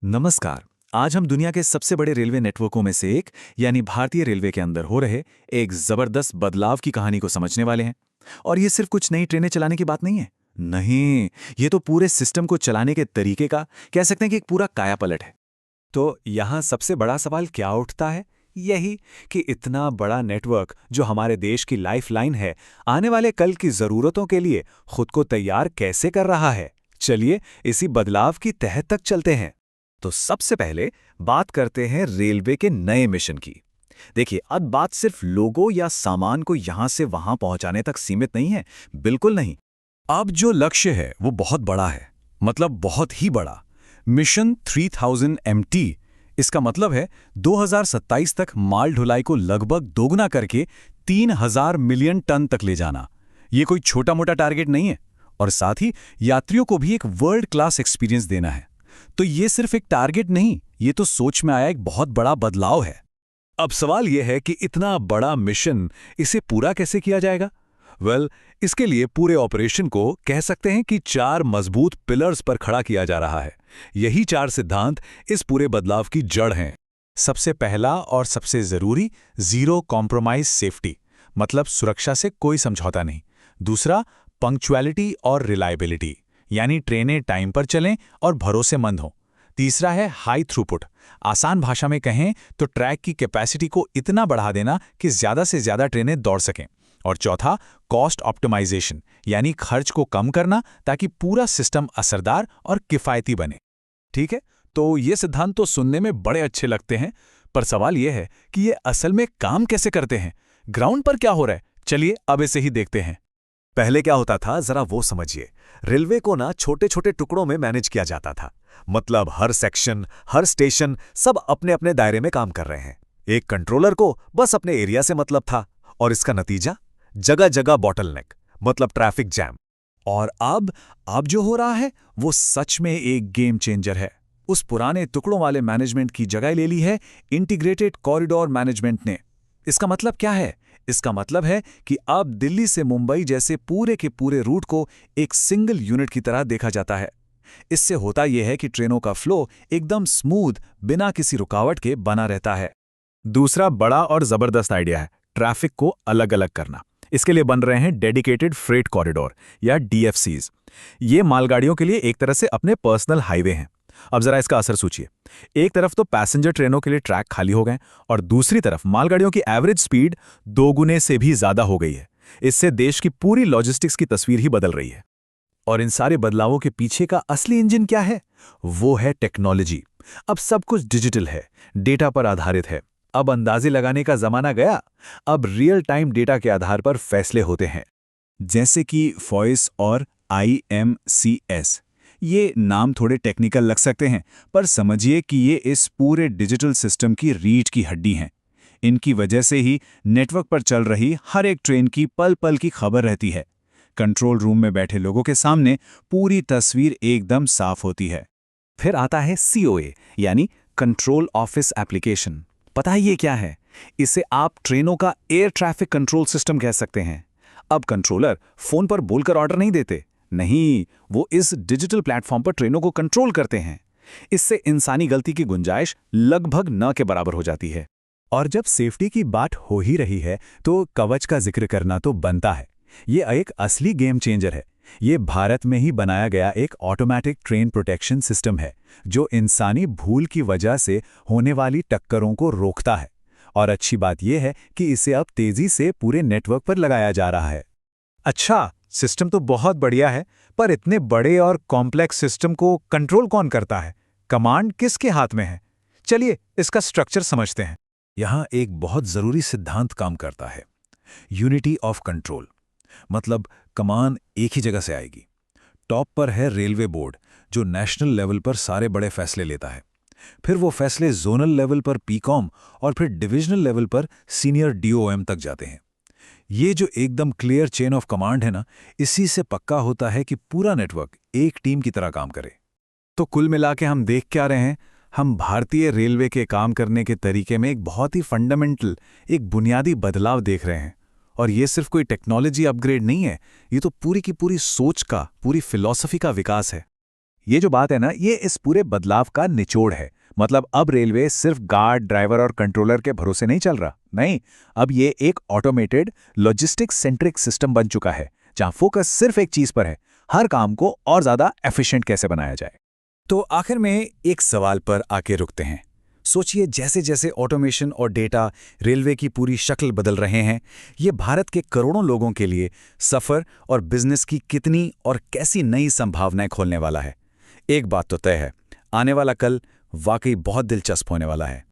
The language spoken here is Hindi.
नमस्कार। आज हम दुनिया के सबसे बड़े रेलवे नेटवर्कों में से एक यानी भारतीय रेलवे के अंदर हो रहे एक जबरदस्त बदलाव की कहानी को समझने वाले हैं। और ये सिर्फ कुछ नई ट्रेनें चलाने की बात नहीं है। नहीं, ये तो पूरे सिस्टम को चलाने के तरीके का कह सकते हैं कि एक पूरा कायापलट है। तो यहाँ सबसे बड़ा सवाल क्या उठता है? यही कि इतना बड़ा नेटवर्क जो हमारे देश की लाइफलाइन है, आने वाले कल की ज़रूरतों के लिए खुद को तैयार कैसे कर रहा है? चलिए इसी बदलाव की तह तक चलते हैं। तो सबसे पहले बात करते हैं रेलवे के नए मिशन की। देखिए, अब बात सिर्फ लोगों या सामान को यहां से वहां पहुंचाने तक सीमित नहीं है। बिल्कुल नहीं। अब जो लक्ष्य है वो बहुत बड़ा है, मतलब बहुत ही बड़ा। Mission 3000 MT। इसका मतलब है 2027 तक माल ढुलाई को लगभग दोगुना करके 3000 मिलियन टन तक ले जाना। ये कोई छोटा मोटा टारगेट नहीं है। और साथ ही यात्रियों को भी एक वर्ल्ड क्लास एक्सपीरियंस देना है। तो ये सिर्फ एक टारगेट नहीं, ये तो सोच में आया एक बहुत बड़ा बदलाव है। अब सवाल यह है कि इतना बड़ा मिशन, इसे पूरा कैसे किया जाएगा? इसके लिए पूरे ऑपरेशन को कह सकते हैं कि 4 मजबूत पिलर्स पर खड़ा किया जा रहा है। यही 4 सिद्धांत इस पूरे बदलाव की जड़ हैं। सबसे पहला और सबसे जरूरी, जीरो कॉम्प्रोमाइज सेफ्टी, मतलब सुरक्षा से कोई समझौता नहीं। दूसरा, पंक्चुअलिटी और रिलायबिलिटी, यानी ट्रेनें टाइम पर चलें और भरोसेमंद हों। तीसरा है हाई थ्रूपुट, आसान भाषा में कहें तो ट्रैक की कैपेसिटी को इतना बढ़ा देना कि ज्यादा से ज्यादा ट्रेनें दौड़ सकें। और चौथा, कॉस्ट ऑप्टिमाइजेशन, यानी खर्च को कम करना ताकि पूरा सिस्टम असरदार और किफायती बने। ठीक है, तो ये सिद्धांत तो सुनने में बड़े अच्छे लगते हैं, पर सवाल यह है कि ये असल में काम कैसे करते हैं? ग्राउंड पर क्या हो रहा है? चलिए अब इसे ही देखते हैं। पहले क्या होता था, जरा वो समझिए। रेलवे को ना छोटे छोटे टुकड़ों में मैनेज किया जाता था। मतलब हर सेक्शन, हर स्टेशन सब अपने अपने दायरे में काम कर रहे हैं। एक कंट्रोलर को बस अपने एरिया से मतलब था। और इसका नतीजा, जगह जगह बॉटलनेक, मतलब ट्रैफिक जैम। और अब जो हो रहा है वो सच में एक गेम चेंजर है। उस पुराने टुकड़ों वाले मैनेजमेंट की जगह ले ली है इंटीग्रेटेड कॉरिडोर मैनेजमेंट ने। इसका मतलब क्या है? इसका मतलब है कि अब दिल्ली से मुंबई जैसे पूरे के पूरे रूट को एक सिंगल यूनिट की तरह देखा जाता है। इससे होता यह है कि ट्रेनों का फ्लो एकदम स्मूथ, बिना किसी रुकावट के बना रहता है। दूसरा बड़ा और जबरदस्त आइडिया है ट्रैफिक को अलग अलग करना। इसके लिए बन रहे हैं डेडिकेटेड फ्रेट कॉरिडोर या DFCs। ये मालगाड़ियों के लिए एक तरह से अपने पर्सनल हाईवे हैं। अब जरा इसका असर सोचिए। एक तरफ तो पैसेंजर ट्रेनों के लिए ट्रैक खाली हो गए और दूसरी तरफ मालगाड़ियों की एवरेज स्पीड 2 गुने से भी ज्यादा हो गई है। इससे देश की पूरी लॉजिस्टिक्स की तस्वीर ही बदल रही है। और इन सारे बदलावों के पीछे का असली इंजन क्या है? वो है टेक्नोलॉजी। अब सब कुछ डिजिटल है, डेटा पर आधारित है। अब अंदाजे लगाने का जमाना गया। अब रियल टाइम डेटा के आधार पर फैसले होते हैं। जैसे कि वॉइस और IMCS। ये नाम थोड़े टेक्निकल लग सकते हैं, पर समझिए कि ये इस पूरे डिजिटल सिस्टम की रीढ़ की हड्डी हैं। इनकी वजह से ही नेटवर्क पर चल रही हर एक ट्रेन की पल पल की खबर रहती है। कंट्रोल रूम में बैठे लोगों के सामने पूरी तस्वीर एकदम साफ होती है। फिर आता है COA, यानी कंट्रोल ऑफिस एप्लीकेशन। पता है ये क्या है? इसे आप ट्रेनों का एयर ट्रैफिक कंट्रोल सिस्टम कह सकते हैं। अब कंट्रोलर फोन पर बोलकर ऑर्डर नहीं देते। नहीं, वो इस डिजिटल प्लेटफॉर्म पर ट्रेनों को कंट्रोल करते हैं। इससे इंसानी गलती की गुंजाइश लगभग न के बराबर हो जाती है। और जब सेफ्टी की बात हो ही रही है तो कवच का जिक्र करना तो बनता है। ये एक असली गेम चेंजर है। ये भारत में ही बनाया गया एक ऑटोमेटिक ट्रेन प्रोटेक्शन सिस्टम है, जो इंसानी भूल की वजह से होने वाली टक्करों को रोकता है। और अच्छी बात यह है कि इसे अब तेजी से पूरे नेटवर्क पर लगाया जा रहा है। अच्छा, सिस्टम तो बहुत बढ़िया है, पर इतने बड़े और कॉम्प्लेक्स सिस्टम को कंट्रोल कौन करता है? कमांड किसके हाथ में है? चलिए इसका स्ट्रक्चर समझते हैं। यहाँ एक बहुत जरूरी सिद्धांत काम करता है, यूनिटी ऑफ कंट्रोल। मतलब कमान एक ही जगह से आएगी। टॉप पर है रेलवे बोर्ड, जो नेशनल लेवल पर सारे बड़े फैसले लेता है। फिर वो फैसले जोनल लेवल पर PCOM और फिर डिविजनल लेवल पर सीनियर DOM तक जाते हैं। ये जो एकदम क्लियर चेन ऑफ कमांड है ना, इसी से पक्का होता है कि पूरा नेटवर्क एक टीम की तरह काम करे। तो कुल मिला के हम देख क्या रहे हैं? हम भारतीय रेलवे के काम करने के तरीके में एक बहुत ही फंडामेंटल, एक बुनियादी बदलाव देख रहे हैं। और ये सिर्फ कोई टेक्नोलॉजी अपग्रेड नहीं है, ये तो पूरी की पूरी सोच का, पूरी फिलॉसफी का विकास है। ये जो बात है ना, ये इस पूरे बदलाव का निचोड़ है। मतलब अब रेलवे सिर्फ गार्ड, ड्राइवर और कंट्रोलर के भरोसे नहीं चल रहा। नहीं, अब ये एक ऑटोमेटेड लॉजिस्टिक्स सेंट्रिक सिस्टम बन चुका है, जहां फोकस सिर्फ एक चीज पर है, हर काम को और ज्यादा एफिशिएंट कैसे बनाया जाए। तो आखिर में एक सवाल पर आके रुकते हैं। सोचिए, जैसे जैसे ऑटोमेशन और डेटा रेलवे की पूरी शक्ल बदल रहे हैं, ये भारत के करोड़ों लोगों के लिए सफ़र और बिजनेस की कितनी और कैसी नई संभावनाएं खोलने वाला है। एक बात तो तय है, आने वाला कल वाकई बहुत दिलचस्प होने वाला है।